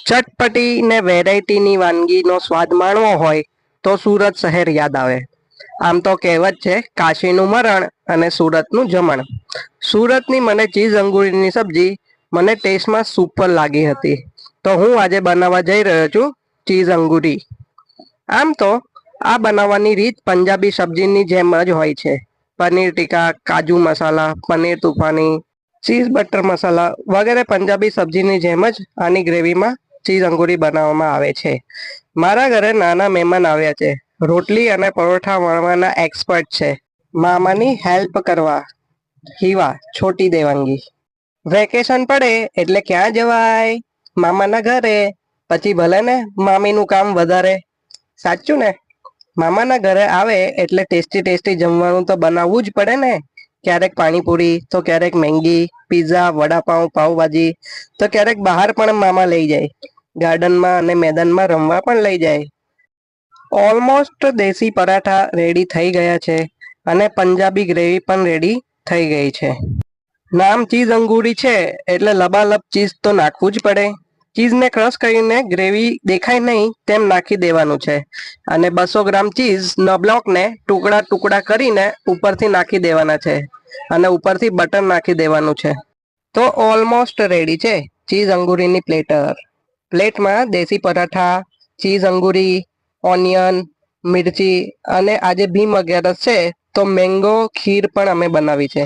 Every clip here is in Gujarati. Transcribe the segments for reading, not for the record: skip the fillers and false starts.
ચટપટી ને વેરાયટીની વાનગીનો સ્વાદ માણવો હોય તો સુરત શહેર યાદ આવે. આમ તો કહેવત છે, કાશીનું મરણ અને સુરતનું જમણ. સુરતની મને ચીઝ અંગૂરીની સબ્જી મને ટેસ્ટમાં સુપર લાગી હતી, તો હું આજે બનાવવા જઈ રહ્યો છું ચીઝ અંગૂરી. આમ તો આ બનાવવાની રીત પંજાબી સબ્જીની જેમ જ હોય છે. પનીર ટીકા, કાજુ મસાલા, પનીર તુફાની, ચીઝ બટર મસાલા વગેરે પંજાબી સબ્જીની જેમ જ આની ગ્રેવીમાં ચીઝ અંગૂરી બનાવવામાં આવે છે. મારા ઘરે નાના મહેમાન આવ્યા છે. રોટલી અને પરોઠા વણવાના એક્સપર્ટ છે. મામાની હેલ્પ કરવા હીવા છોટી દેવાંગી. વેકેશન પડે એટલે ક્યાં જવાય? મામાના ઘરે. પછી ભલે ને મામીનું કામ વધારે. સાચું ને? મામાના ઘરે આવે એટલે ટેસ્ટી ટેસ્ટી જમવાનું તો બનાવવું જ પડે ને. ક્યારેક પાણીપુરી, તો ક્યારેક મેંગી, પીઝા, વડાપાઉં, પાઉંભાજી, તો ક્યારેક બહાર પણ મામા લઈ જાય. ગાર્ડનમાં અને મેદાનમાં રમવા પણ લઈ જાય. ઓલમોસ્ટ દેશી પરાઠા રેડી થઈ ગયા છે અને પંજાબી ગ્રેવી પણ રેડી થઈ ગઈ છે. નામ ચીઝ અંગૂરી છે એટલે લબાલબ ચીઝ તો નાખવું જ પડે. ચીઝને ક્રશ કરીને ગ્રેવી દેખાય નહીં તેમ નાખી દેવાનું છે અને 200 ગ્રામ ચીઝના બ્લોકને ટુકડા ટુકડા કરીને ઉપરથી નાખી દેવાના છે અને ઉપરથી બટર નાખી દેવાનું છે. તો ઓલમોસ્ટ રેડી છે ચીઝ અંગૂરીની પ્લેટર. પ્લેટમાં દેશી પરાઠા, ચીઝ અંગૂરી, ઓનિયન, મિર્ચી અને આજે ભીમ અગિયારસ છે તો મેંગો ખીર પણ અમે બનાવી છે.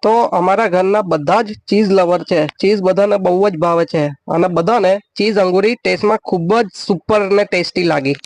તો અમારા ઘરના બધા જ ચીઝ લવર છે. ચીઝ બધાને બહુ જ ભાવે છે અને બધાને ચીઝ અંગૂરી ટેસ્ટમાં ખૂબ જ સુપર અને ટેસ્ટી લાગી.